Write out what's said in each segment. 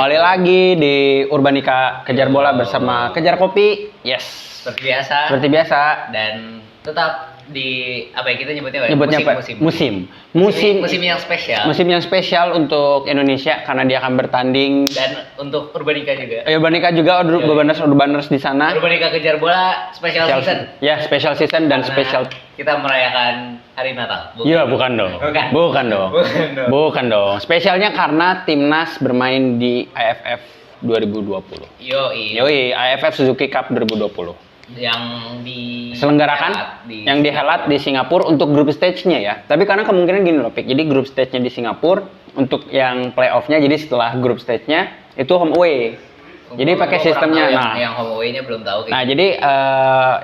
Kembali lagi di Urbanika Kejar Bola bersama Kejar Kopi. Yes. Seperti biasa. Seperti biasa. Dan tetap di apa ya kita nyebutnya apa? Nyebutnya apa? Musim yang spesial. Musim yang spesial untuk Indonesia karena dia akan bertanding. Dan untuk Urbanika juga. Urbanika juga Urbaners di sana. Urbanika Kejar Bola special season. Ya, special season dan special. Kita merayakan hari Natal. Iya, bukan dong. Bukan dong. Spesialnya karena timnas bermain di AFF 2020. Yoi, AFF Suzuki Cup 2020. Yang dihelat di Singapura untuk grup stage-nya ya. Tapi karena kemungkinan gini loh, Pik. Jadi grup stage-nya di Singapura untuk yang play-off-nya, jadi setelah grup stage-nya itu home away. Jadi pakai sistemnya. Yang home away-nya belum tahu. Nah, jadi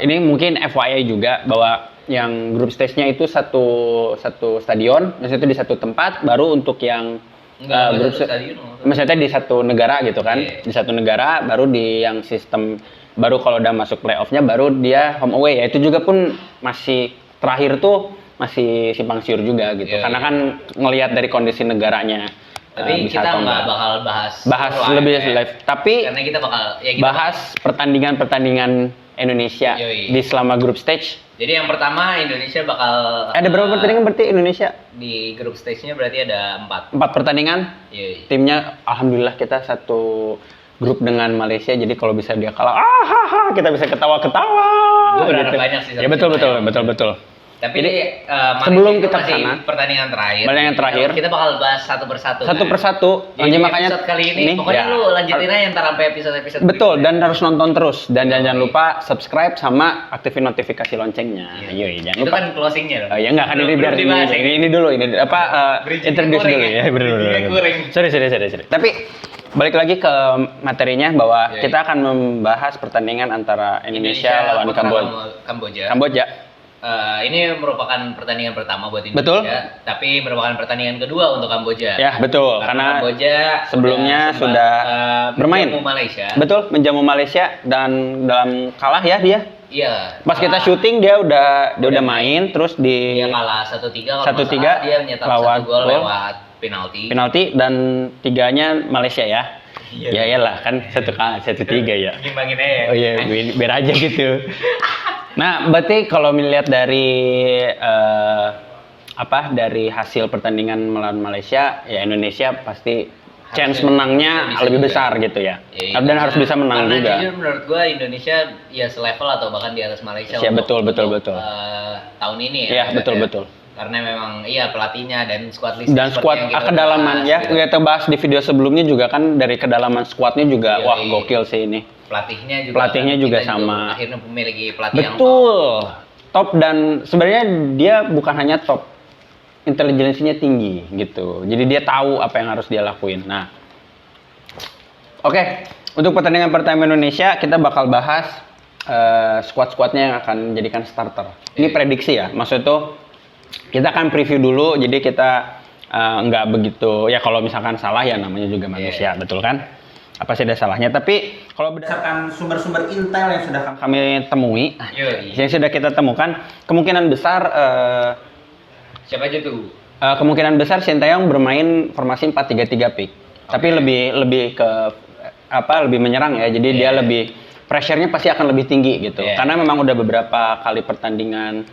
ini mungkin FYI juga bahwa yang grup stage-nya itu satu stadion, maksudnya di satu tempat, baru untuk yang grup stadion. Maksudnya di satu negara gitu kan. Yeah. Di satu negara baru di yang sistem baru kalau udah masuk playoff-nya baru dia home away ya. Itu juga pun masih terakhir tuh masih simpang siur juga gitu. Karena kan ngelihat dari kondisi negaranya. Tapi kita nggak bakal bahas lebih live. Tapi karena kita bakal bahas pertandingan Indonesia di selama grup stage. Jadi yang pertama Indonesia bakal ada berapa pertandingan berarti Indonesia? Di grup stage-nya berarti ada 4 pertandingan. Timnya alhamdulillah kita satu grup dengan Malaysia, jadi kalau bisa dia kalah, kita bisa ketawa-ketawa. Gue berharap banyak sih. Ya betul. Tapi jadi, sebelum kita sana, pertandingan terakhir, kita bakal bahas satu persatu. Jadi makanya episode kali ini pokoknya lu lanjutin aja ntar sampai episode. Betul, dan harus nonton terus dan jangan lupa subscribe sama aktifin notifikasi loncengnya. Jangan lupa. Itu kan closingnya loh. Oh ya enggak kan ini biar ini dulu introduce dulu ya. Bener. Sorry. Tapi balik lagi ke materinya bahwa kita akan membahas pertandingan antara Indonesia lawan Kamboja. Ini merupakan pertandingan pertama buat Indonesia, betul. Tapi merupakan pertandingan kedua untuk Kamboja. Ya betul, karena Kamboja sebelumnya sudah bermain. Menjamu Malaysia dan dalam kalah ya dia. Iya. Pas kita syuting dia udah main, terus dia kalah 1-3. 1-3 dia nyetak satu gol lewat penalti dan 3-nya Malaysia ya. Ya iyalah kan 1-3 ya. Ngimbangin aja. Oh iya, biar aja gitu. Nah, berarti kalau melihat dari dari hasil pertandingan melawan Malaysia, ya Indonesia pasti chance menangnya lebih besar gitu ya. Dan harus bisa menang juga. Karena jujur menurut gua Indonesia ya selevel atau bahkan di atas Malaysia. Ya betul. Tahun ini ya. Iya, betul. Karena memang pelatihnya dan squad list dan squad kedalaman ya gitu. Kita bahas di video sebelumnya juga kan dari kedalaman squadnya juga gokil sih ini. Pelatihnya juga sama. Akhirnya memiliki pelatih yang top dan sebenarnya dia bukan hanya top, intelijensinya tinggi gitu. Jadi dia tahu apa yang harus dia lakuin. Nah, oke. Untuk pertandingan pertama Indonesia kita bakal bahas squad-squadnya yang akan menjadikan starter. Ini prediksi ya, maksudnya tuh kita akan preview dulu, jadi kita nggak begitu ya kalau misalkan salah ya namanya juga manusia, betul kan? Apa sih ada salahnya? Tapi kalau berdasarkan sumber-sumber intel yang sudah kami temui, yang sudah kita temukan, kemungkinan besar siapa aja tuh? Kemungkinan besar Sintayong bermain formasi 4-3-3 pick, tapi lebih ke lebih menyerang ya, jadi dia lebih pressure-nya pasti akan lebih tinggi gitu, karena memang udah beberapa kali pertandingan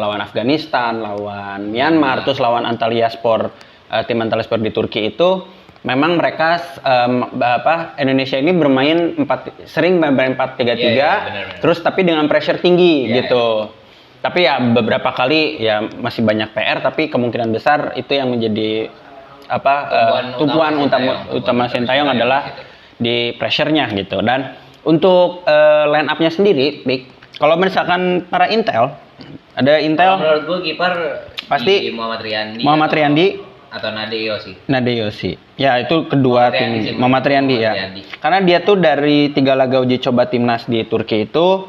lawan Afghanistan, lawan Myanmar, terus lawan Antalyaspor, tim Antalyaspor di Turki itu memang mereka Indonesia ini sering bermain 4-3-3, terus tapi dengan pressure tinggi gitu. Tapi ya beberapa kali ya masih banyak PR, tapi kemungkinan besar itu yang menjadi tumpuan utama Sintayong adalah di pressure-nya gitu. Dan untuk line up-nya sendiri, kalau misalkan para intel, ada intel. Menurut gue kiper pasti Muhammad Riyandi atau Nade Yosi. Ya itu kedua tim Muhammad Riyandi ya. Karena dia tuh dari 3 laga uji coba timnas di Turki itu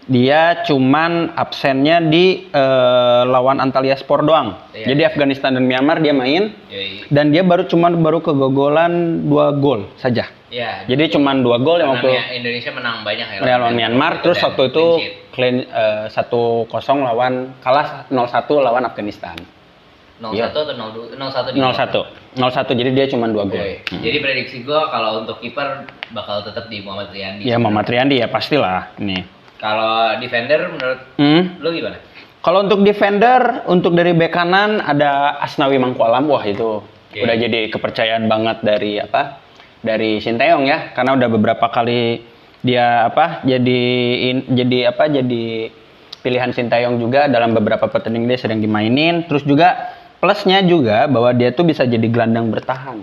dia cuman absennya di lawan Antalyaspor doang. Jadi Afghanistan dan Myanmar dia main. Dan dia baru kegogolan 2 gol saja. Ya, jadi cuman 2 gol yang waktu Indonesia menang banyak ya lawan Myanmar, terus waktu itu clean 1-0 kalah 0-1 lawan Afghanistan. 0-1 atau 0-2? 0-1 0-1. 0-1, jadi dia cuma 2 gol. Jadi prediksi gue kalau untuk kiper bakal tetap di Muhammad Riyandi. Ya Muhammad Riyandi ya pastilah ini. Kalau defender menurut lu gimana? Kalau untuk defender, untuk dari bek kanan ada Asnawi Mangkualam. Wah itu udah jadi kepercayaan banget dari Sinteyong ya, karena udah beberapa kali dia jadi pilihan Sinteyong juga dalam beberapa pertandingan dia sering dimainin. Terus juga plusnya juga bahwa dia tuh bisa jadi gelandang bertahan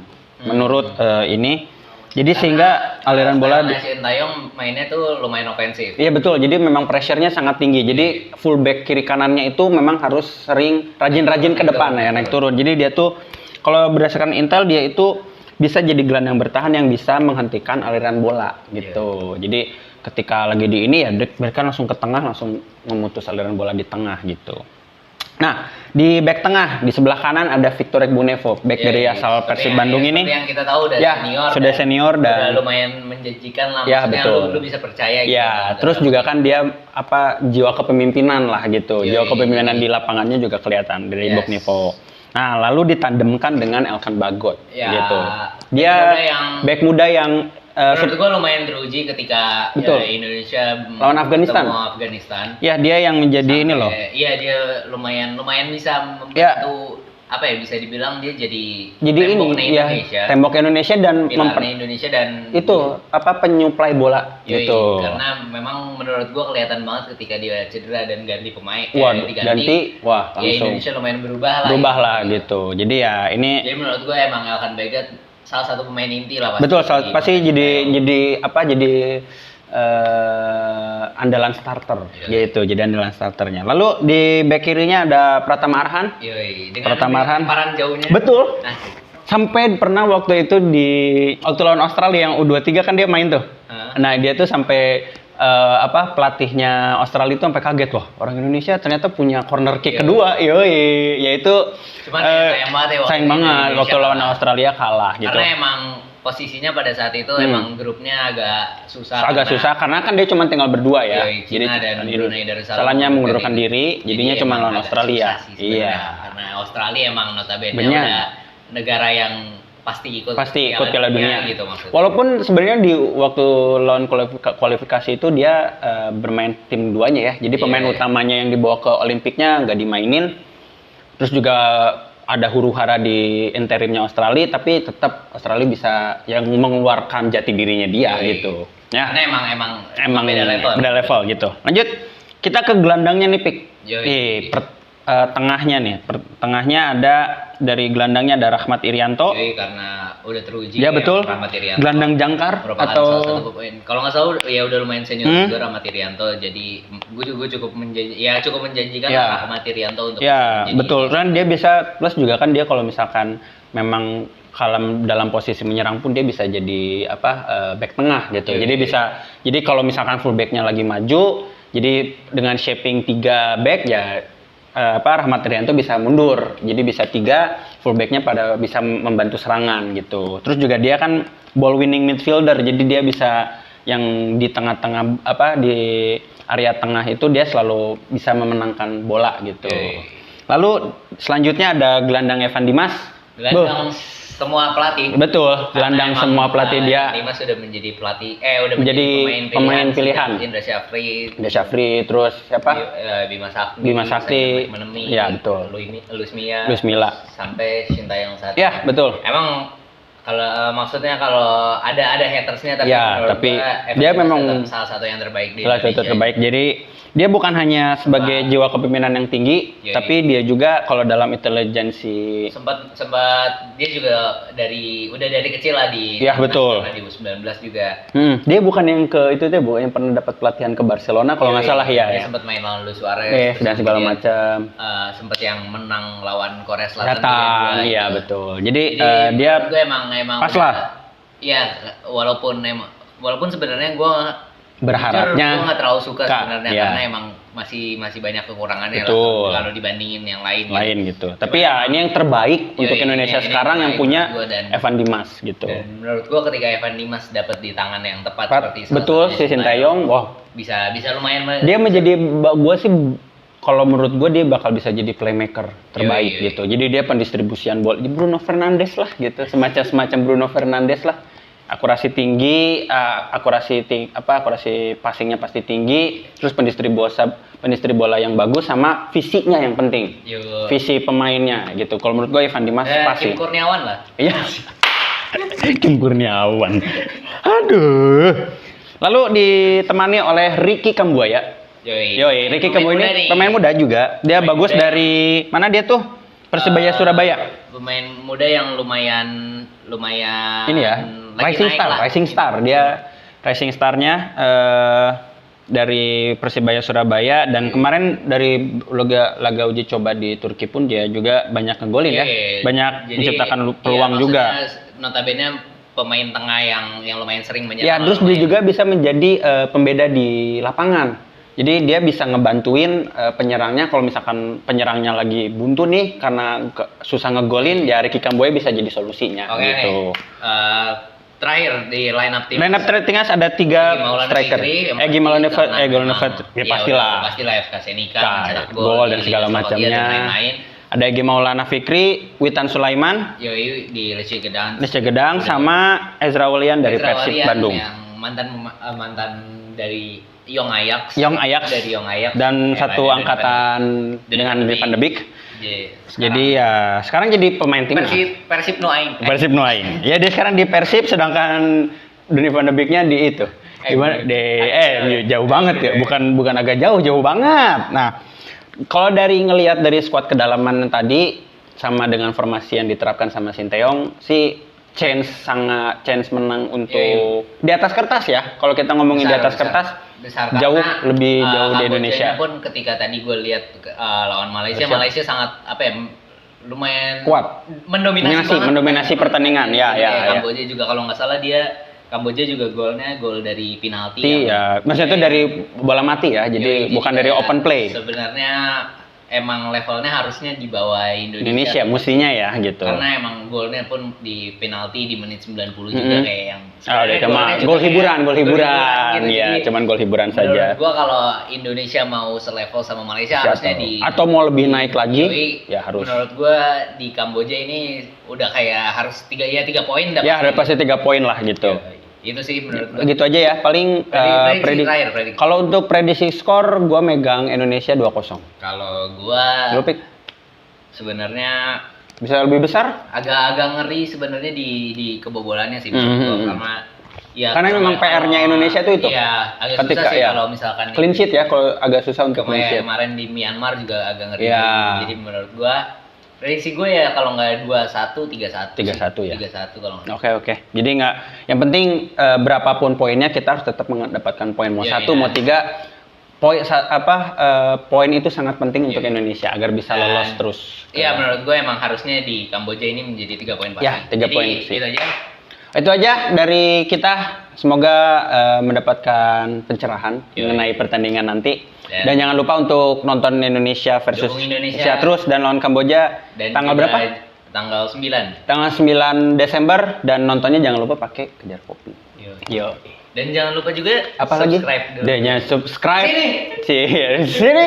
menurut ini. Jadi sehingga aliran bola Sinteyong mainnya tuh lumayan ofensif. Iya betul. Jadi memang pressure-nya sangat tinggi. Jadi fullback kiri kanannya itu memang harus sering rajin-rajin ke depan ya, naik turun. Jadi dia tuh kalau berdasarkan intel dia itu bisa jadi gelandang bertahan yang bisa menghentikan aliran bola gitu. Jadi ketika lagi di ini ya mereka langsung ke tengah, langsung memutus aliran bola di tengah gitu. Nah, di back tengah di sebelah kanan ada Victor Egbunevo, back dari asal Persib Bandung ini. Yang kita tahu udah senior dan udah lumayan menjanjikan lah. Ya betul. Lu bisa percaya gitu. Ya, terus juga kan dia jiwa kepemimpinan lah gitu. Jiwa kepemimpinan di lapangannya juga kelihatan dari Egbunevo. Nah, lalu ditandemkan dengan Elkan Bagot gitu. Dia back muda yang menurut gue lumayan teruji ketika Indonesia lawan Afghanistan. Ya, dia yang menjadi ini loh. Iya, dia lumayan bisa membantu bisa dibilang dia jadi tembok Indonesia dan Indonesia dan itu penyuplai bola gitu. Karena memang menurut gue kelihatan banget ketika dia cedera dan ganti pemain langsung Indonesia lumayan berubah lah gitu. Jadi ya ini menurut gue emang Elkan Bagot salah satu pemain inti lah pasti. Betul, pasti jadi andalan starter gitu, jadi andalan starternya. Lalu di back kirinya ada Pratama Arhan. Dengan lemparan jauhnya. Betul. Sampai pernah waktu itu waktu lawan Australia yang U23 kan dia main tuh. Nah, dia tuh sampai pelatihnya Australia itu sampai kaget loh, orang Indonesia ternyata punya corner kick kedua, yaitu sayang banget waktu lawan Australia kalah gitu. Karena emang posisinya pada saat itu emang grupnya agak susah. Karena kan dia cuma tinggal berdua ya. China dan Brunei Darussalam. Salahnya mengundurkan diri, jadinya cuma lawan Australia. Karena Australia emang notabene udah negara yang pasti ikut Piala Dunia gitu maksudnya. Walaupun sebenarnya di waktu lawan kualifikasi itu dia bermain tim duanya ya. Jadi pemain utamanya yang dibawa ke Olimpiknya nggak dimainin. Terus juga ada huru-hara di interimnya Australia, tapi tetap Australia bisa yang mengeluarkan jati dirinya dia gitu. Ya. Karena emang beda level gitu. Lanjut, kita ke gelandangnya nih Pik. Tengahnya nih, tengahnya ada dari gelandangnya ada Rahmat Irianto. Karena udah teruji. Ya betul. Rahmat Irianto. Gelandang jangkar atau kalau nggak salah ya udah lumayan senior juga Rahmat Irianto. Jadi gue cukup menjanjikan Rahmat Irianto untuk. Ya betul. Kan dia bisa plus juga kan dia kalau misalkan memang dalam posisi menyerang pun dia bisa jadi back tengah gitu. Jadi kalau misalkan fullbacknya lagi maju, jadi dengan shaping 3 back ya. Rahmat Irianto bisa mundur, jadi bisa 3 fullbacknya pada bisa membantu serangan gitu. Terus juga dia kan ball winning midfielder, jadi dia bisa yang di tengah-tengah di area tengah itu dia selalu bisa memenangkan bola gitu. Lalu selanjutnya ada gelandang Evan Dimas. Gelandang semua pelatih. Betul, gelandang semua pelatih dia. Dimas sudah menjadi pelatih, menjadi pemain pilihan. Indra Syafri, terus siapa? Bima Sakti. Ya betul. Luis Milla. Sampai Sinteyong saat. Ya betul. Emang maksudnya kalau ada hatersnya tapi dia memang salah satu yang terbaik di Indonesia. Salah satu terbaik. Jadi dia bukan hanya sebagai jiwa kepemimpinan yang tinggi, tapi dia juga kalau dalam intelijensi sempat dia juga udah dari kecil lah di betul. Di U19 juga. Dia bukan yang yang pernah dapat pelatihan ke Barcelona kalau nggak salah ya. Dia sempat main lawan Luis Suarez dan segala macam. Sempat yang menang lawan Korea Selatan. Iya betul. Jadi dia gue emang pas lah. Iya, walaupun sebenarnya gue berharapnya gue nggak terlalu suka sebenarnya karena emang masih banyak kekurangannya lah kalau dibandingin yang lain gitu. Tapi ini yang terbaik untuk Indonesia sekarang yang punya Evan Dimas gitu. Dan menurut gue ketika Evan Dimas dapat di tangan yang tepat seperti betul si Sinteyong, bisa lumayan. Dia menjadi gue sih kalau menurut gue dia bakal bisa jadi playmaker terbaik gitu. Jadi dia pendistribusian bola, Bruno Fernandes lah gitu, semacam Bruno Fernandes lah. Akurasi tinggi, akurasi passingnya pasti tinggi, terus pendistribusi bola yang bagus sama fisiknya yang penting. Visi pemainnya gitu. Kalau menurut gue Evan Dimas pasti. Kim Kurniawan lah. Iya. Kim Kurniawan. Aduh. Lalu ditemani oleh Ricky Kambuaya. Yoi, Ricky Kambuaya ini pemain muda juga. Dia bagus dari mana dia tuh? Persebaya Surabaya. Pemain muda yang lumayan ini ya. Rising Star. Dia Rising Star-nya dari Persebaya Surabaya dan kemarin dari laga uji coba di Turki pun dia juga banyak ngegolin ya. Banyak menciptakan peluang juga. Notabene pemain tengah yang lumayan sering menyerang. Ya, terus dia juga bisa menjadi pembeda di lapangan. Jadi dia bisa ngebantuin penyerangnya kalau misalkan penyerangnya lagi buntu nih karena susah ngegolin, ya Ricky Kambuaya bisa jadi solusinya gitu. Terakhir di line up timnas ada 3 striker. Egy Maulana Fikri, pastilah FK Senika mencetak gol dan segala macamnya. Ada Egy Maulana Fikri, Witan Sulaiman, di Lecce Gedang sama Ezra Walian dari Persib Bandung. Yang mantan dari Young Ajax dan satu angkatan dengan Van de Beek. Jadi ya sekarang jadi pemain timnas. Persib No Aing. Ya dia sekarang di Persib sedangkan Donny van de Beek-nya di itu. Gimana? Jauh banget ya. Bukan agak jauh banget. Nah, kalau dari ngelihat dari skuad kedalaman tadi sama dengan formasi yang diterapkan sama Sinteyong sih chance menang untuk di atas kertas ya. Kalau kita ngomongin di atas kertas jauh lebih jauh di Indonesia. Pun ketika tadi gue lihat lawan Malaysia sangat lumayan kuat, mendominasi pertandingan. Ya. Kamboja juga kalau nggak salah Kamboja juga gol dari penalti. Iya, maksudnya itu dari bola mati ya, jadi bukan dari open play. Sebenarnya emang levelnya harusnya di bawah Indonesia mestinya ya gitu. Karena emang golnya pun di penalti di menit 90 juga kayak yang gol hiburan gitu. Ya, cuman gol hiburan saja. Menurut gua kalau Indonesia mau selevel sama Malaysia harusnya atau mau lebih naik lagi ya harus. Menurut gua di Kamboja ini udah kayak harus 3 poin dapat. Ya, pasti 3 poin lah gitu. Itu sih menurut gua. Gitu aja ya, paling prediksi. Kalau untuk prediksi skor, gua megang Indonesia 2-0. Kalau gua sebenarnya bisa lebih besar? Agak ngeri sebenarnya di kebobolannya sih menurut gua karena memang PR-nya Indonesia itu. Iya, agak susah sih kalau misalkan clean sheet ya, kalau agak susah untuk clean sheet. Kemarin di Myanmar juga agak ngeri. Jadi menurut gua prediksi gue ya kalau nggak 2-1, 3-1 ya. 3-1 kalau nggak. Oke. Jadi nggak, yang penting berapapun poinnya kita harus tetap mendapatkan poin. Mau 1, mau 3, poin itu sangat penting untuk Indonesia agar bisa lolos terus. Iya, menurut gue emang harusnya di Kamboja ini menjadi 3 poin pasti. Ya, 3 poin sih. Itu aja dari kita. Semoga mendapatkan pencerahan mengenai pertandingan nanti. Dan jangan lupa untuk nonton Indonesia versus Indonesia terus dan lawan Kamboja tanggal berapa? Tanggal 9. Tanggal 9 Desember dan nontonnya jangan lupa pakai Kejar Kopi. Yo. Dan jangan lupa juga subscribe dulu. Jangan subscribe. Sini.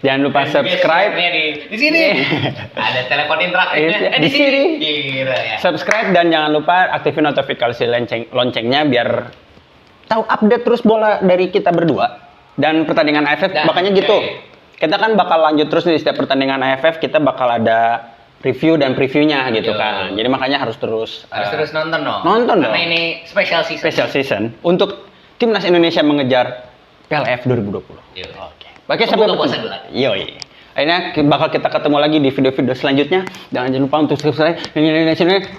Jangan lupa subscribe. Di sini. Ada telepon interaktifnya. Di sini. Ya. Subscribe dan jangan lupa aktifin notifikasi loncengnya biar tahu update terus bola dari kita berdua. Dan pertandingan AFF makanya gitu. Kita kan bakal lanjut terus di setiap pertandingan AFF, kita bakal ada review dan previewnya gitu kan. Jadi makanya harus terus nonton dong. Karena ini special season untuk timnas Indonesia mengejar PLF 2020. Oke. Oke, sampai puasa dulu. Akhirnya bakal kita ketemu lagi di video-video selanjutnya. Jangan lupa untuk subscribe.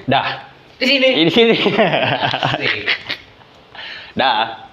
Dah. Di sini. Dah.